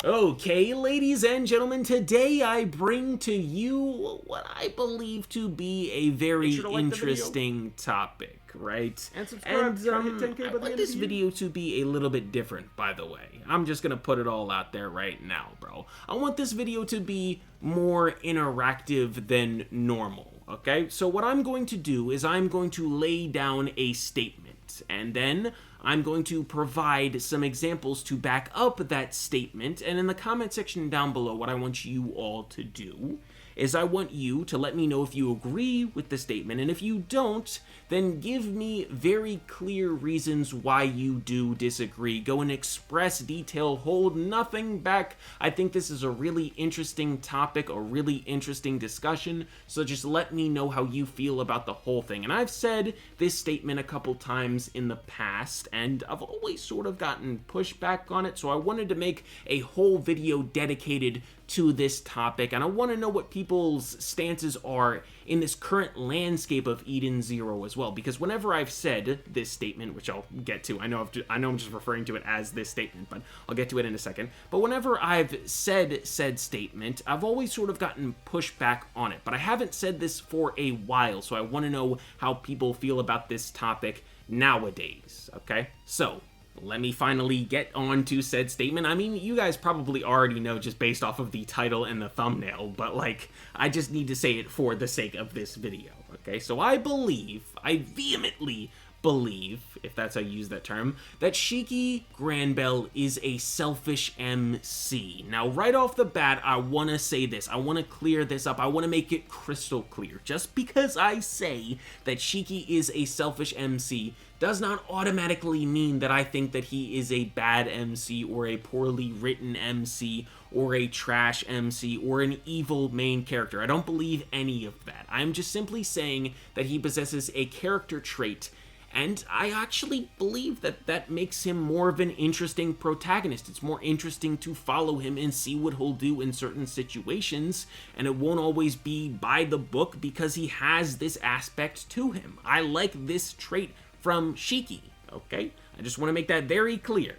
Okay, ladies and gentlemen, today I bring to you what I believe to be a very Make sure to like the video interesting topic, right? and subscribe. Try to hit 10K I by the want end of this the year. video to be a little bit different, by the way. I'm just gonna put it all out there right now, bro. I want this video to be more interactive than normal, okay? So what I'm going to do is I'm going to lay down a statement, and then I'm going to provide some examples to back up that statement, and in the comment section down below, what I want you all to do is I want you to let me know if you agree with the statement, and if you don't, then give me very clear reasons why you do disagree. Go in express detail, hold nothing back. I think this is a really interesting topic, a really interesting discussion, so just let me know how you feel about the whole thing. And I've said this statement a couple times in the past, and I've always sort of gotten pushback on it, so I wanted to make a whole video dedicated to this topic, and I want to know what people's stances are in this current landscape of Eden Zero as well, because whenever I've said this statement, which I'll get to, I know I'm just referring to it as this statement, but I'll get to it in a second, but whenever I've said said statement, I've always sort of gotten pushback on it, but I haven't said this for a while, so I want to know how people feel about this topic nowadays, okay? So, let me finally get on to said statement. I mean, you guys probably already know just based off of the title and the thumbnail, but like, I just need to say it for the sake of this video, okay? So I vehemently believe, if that's how you use that term, that Shiki Grandbell is a selfish MC. Now, right off the bat, I want to say this. I want to clear this up. I want to make it crystal clear. Just because I say that Shiki is a selfish MC does not automatically mean that I think that he is a bad MC or a poorly written MC or a trash MC or an evil main character. I don't believe any of that. I'm just simply saying that he possesses a character trait, and I actually believe that that makes him more of an interesting protagonist. It's more interesting to follow him and see what he'll do in certain situations, and it won't always be by the book because he has this aspect to him. I like this trait from Shiki, okay? I just want to make that very clear.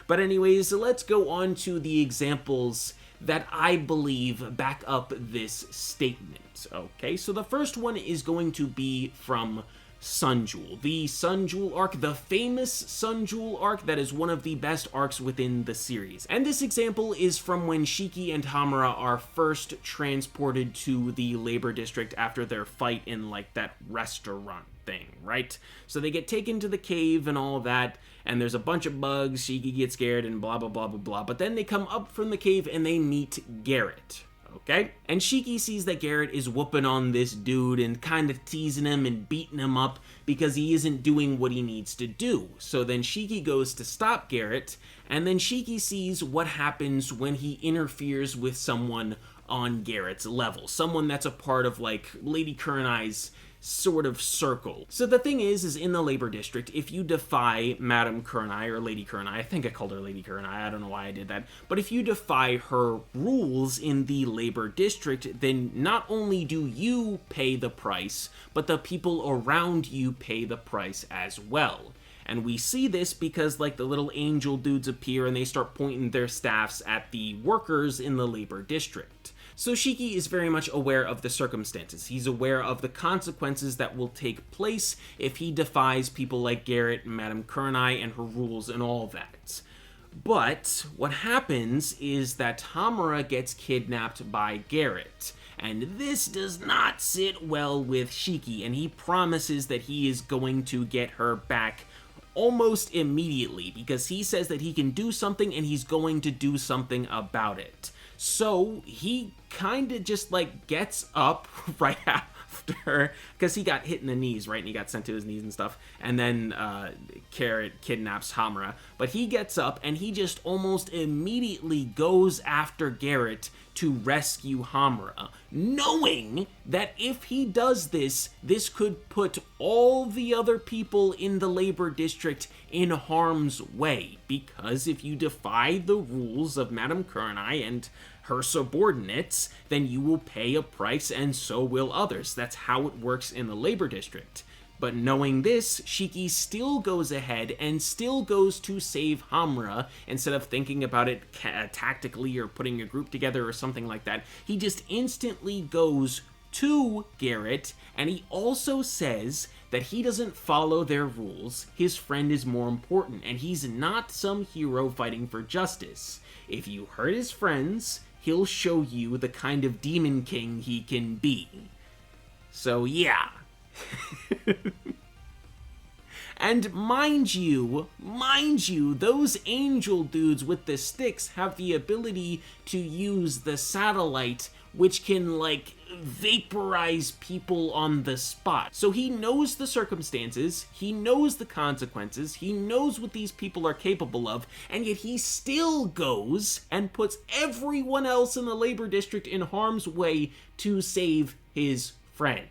But anyways, let's go on to the examples that I believe back up this statement, okay? So the first one is going to be from Sun Jewel. The Sun Jewel arc, the famous Sun Jewel arc that is one of the best arcs within the series. And this example is from when Shiki and Hamura are first transported to the labor district after their fight in like that restaurant thing, right? So they get taken to the cave and all that, and there's a bunch of bugs, Shiki gets scared and blah blah blah blah blah, but then they come up from the cave and they meet Garrett. Okay? And Shiki sees that Garrett is whooping on this dude and kind of teasing him and beating him up because he isn't doing what he needs to do. So then Shiki goes to stop Garrett, and then Shiki sees what happens when he interferes with someone on Garrett's level. Someone that's a part of, like, Lady Kurenai's sort of circle. So the thing is in the labor district, if you defy Madame Kurenai or Lady Kurenai, I think I called her Lady Kurenai, I don't know why I did that, but if you defy her rules in the labor district, then not only do you pay the price, but the people around you pay the price as well. And we see this because, like, the little angel dudes appear and they start pointing their staffs at the workers in the labor district. So Shiki is very much aware of the circumstances. He's aware of the consequences that will take place if he defies people like Garrett and Madame Kurenai and her rules and all that. But what happens is that Hamura gets kidnapped by Garrett. And this does not sit well with Shiki, and he promises that he is going to get her back almost immediately because he says that he can do something and he's going to do something about it. So he kind of just like gets up right after, because he got hit in the knees, right? And he got sent to his knees and stuff. And then Garrett kidnaps Hamura. But he gets up and he just almost immediately goes after Garrett to rescue Hamura, knowing that if he does this, this could put all the other people in the labor district in harm's way. Because if you defy the rules of Madame Kurenai and her subordinates, then you will pay a price and so will others. That's how it works in the labor district. But knowing this, Shiki still goes ahead and still goes to save Hamura instead of thinking about it tactically or putting a group together or something like that. He just instantly goes to Garrett, and he also says that he doesn't follow their rules. His friend is more important, and he's not some hero fighting for justice. If you hurt his friends, he'll show you the kind of demon king he can be. So yeah. And mind you, those angel dudes with the sticks have the ability to use the satellite, which can, like, vaporize people on the spot. So he knows the circumstances, he knows the consequences, he knows what these people are capable of, and yet he still goes and puts everyone else in the labor district in harm's way to save his friend.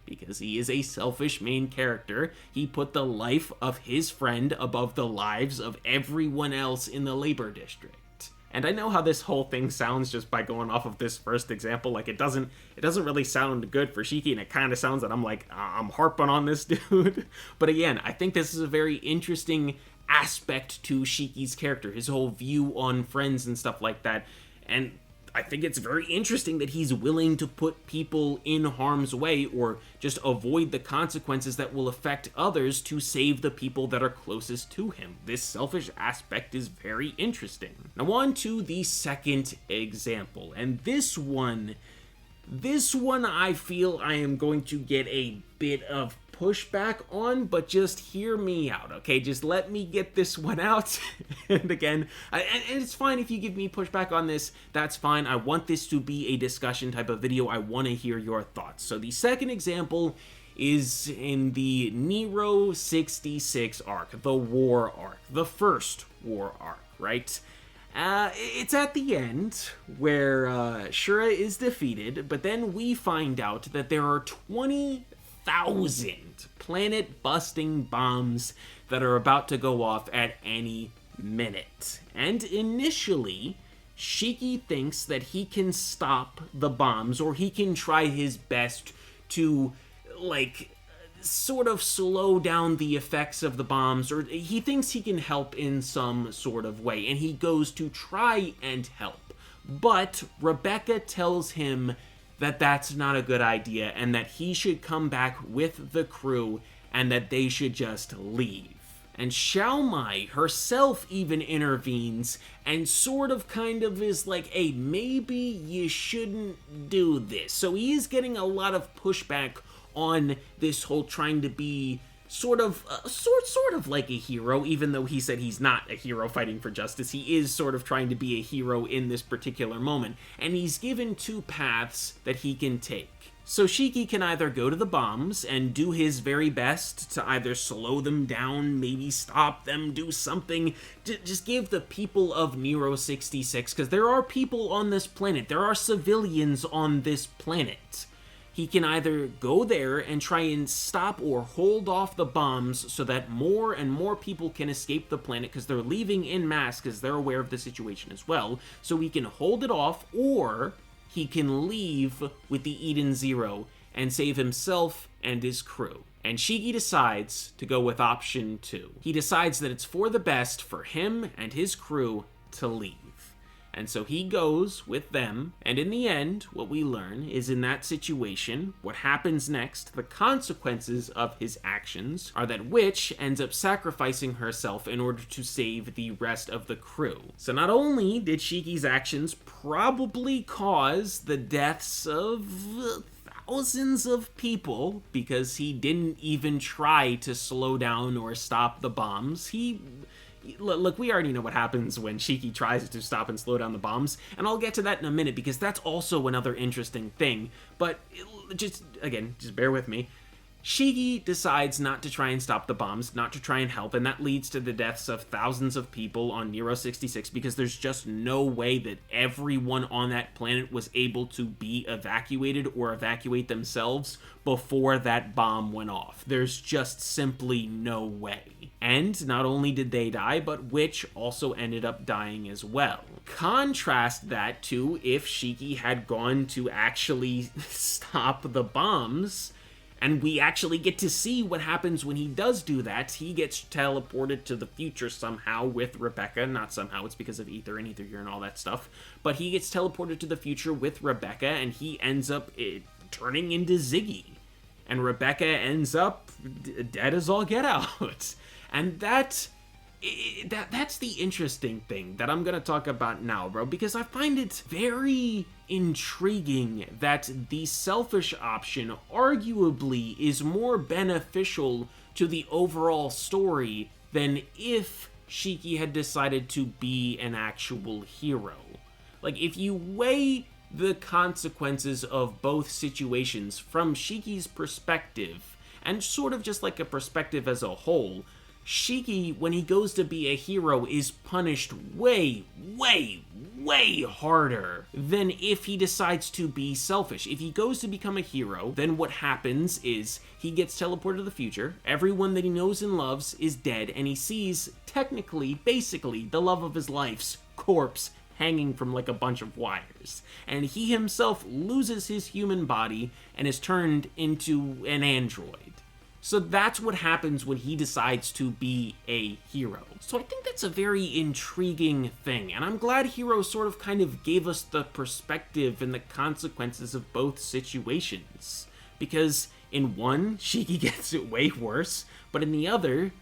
Because he is a selfish main character, he put the life of his friend above the lives of everyone else in the labor district. And I know how this whole thing sounds just by going off of this first example. Like, it doesn't really sound good for Shiki, and it kind of sounds that I'm harping on this dude. But again, I think this is a very interesting aspect to Shiki's character, his whole view on friends and stuff like that. And I think it's very interesting that he's willing to put people in harm's way or just avoid the consequences that will affect others to save the people that are closest to him. This selfish aspect is very interesting. Now on to the second example, and this one I feel I am going to get a bit of pushback on, but just hear me out, okay? Just let me get this one out. And again, and it's fine if you give me pushback on this, that's fine. I want this to be a discussion type of video. I want to hear your thoughts. So the second example is in the Nero 66 arc, the war arc, the first war arc, right? It's at the end where Shura is defeated, but then we find out that there are 20,000 planet-busting bombs that are about to go off at any minute. And initially, Shiki thinks that he can stop the bombs, or he can try his best to, like, sort of slow down the effects of the bombs, or he thinks he can help in some sort of way, and he goes to try and help. But Rebecca tells him that that's not a good idea, and that he should come back with the crew, and that they should just leave. And Xiaomai herself even intervenes, and sort of kind of is like, hey, maybe you shouldn't do this. So he is getting a lot of pushback on this whole trying to be sort of like a hero, even though he said he's not a hero fighting for justice. He is sort of trying to be a hero in this particular moment, and he's given two paths that he can take. So Shiki can either go to the bombs and do his very best to either slow them down, maybe stop them, do something, just give the people of Nero 66, because there are people on this planet, there are civilians on this planet. He can either go there and try and stop or hold off the bombs so that more and more people can escape the planet, because they're leaving en masse because they're aware of the situation as well. So he can hold it off, or he can leave with the Eden Zero and save himself and his crew. And Shiki decides to go with option 2. He decides that it's for the best for him and his crew to leave. And so he goes with them, and in the end, what we learn is in that situation, what happens next, the consequences of his actions, are that Witch ends up sacrificing herself in order to save the rest of the crew. So not only did Shiki's actions probably cause the deaths of thousands of people, because he didn't even try to slow down or stop the bombs, Look, we already know what happens when Shiki tries to stop and slow down the bombs, and I'll get to that in a minute because that's also another interesting thing, but just bear with me. Shiki decides not to try and stop the bombs, not to try and help, and that leads to the deaths of thousands of people on Nero 66 because there's just no way that everyone on that planet was able to be evacuated or evacuate themselves before that bomb went off. There's just simply no way. And not only did they die, but Witch also ended up dying as well. Contrast that to if Shiki had gone to actually stop the bombs, And we actually get to see what happens when he does do that. He gets teleported to the future somehow with Rebecca. Not somehow, it's because of Ether and Ether Gear and all that stuff. But he gets teleported to the future with Rebecca, and he ends up turning into Ziggy. And Rebecca ends up dead as all get out. And that's the interesting thing that I'm gonna talk about now, bro, because I find it very intriguing that the selfish option arguably is more beneficial to the overall story than if Shiki had decided to be an actual hero. Like, if you weigh the consequences of both situations from Shiki's perspective, and sort of just like a perspective as a whole, Shiki, when he goes to be a hero, is punished way, way, way harder than if he decides to be selfish. If he goes to become a hero, then what happens is he gets teleported to the future, everyone that he knows and loves is dead, and he sees, technically, basically, the love of his life's corpse hanging from like a bunch of wires. And he himself loses his human body and is turned into an android. So that's what happens when he decides to be a hero. So I think that's a very intriguing thing, and I'm glad Hero sort of kind of gave us the perspective and the consequences of both situations. Because in one, Shiki gets it way worse, but in the other,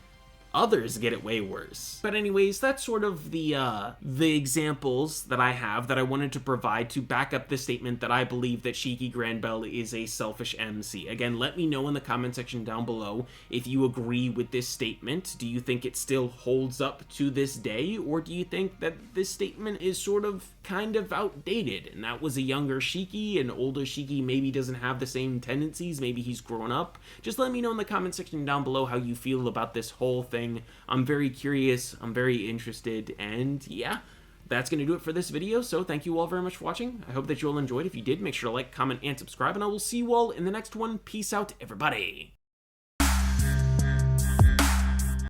others get it way worse. But anyways, that's sort of the examples that I have that I wanted to provide to back up the statement that I believe that Shiki Grandbell is a selfish MC. Again, let me know in the comment section down below if you agree with this statement. Do you think it still holds up to this day, or do you think that this statement is sort of kind of outdated, and that was a younger Shiki, and older Shiki maybe doesn't have the same tendencies, maybe he's grown up? Just let me know in the comment section down below how you feel about this whole thing. I'm very curious, I'm very interested, and yeah, that's going to do it for this video, so thank you all very much for watching. I hope that you all enjoyed. If you did, make sure to like, comment, and subscribe, and I will see you all in the next one. Peace out, everybody!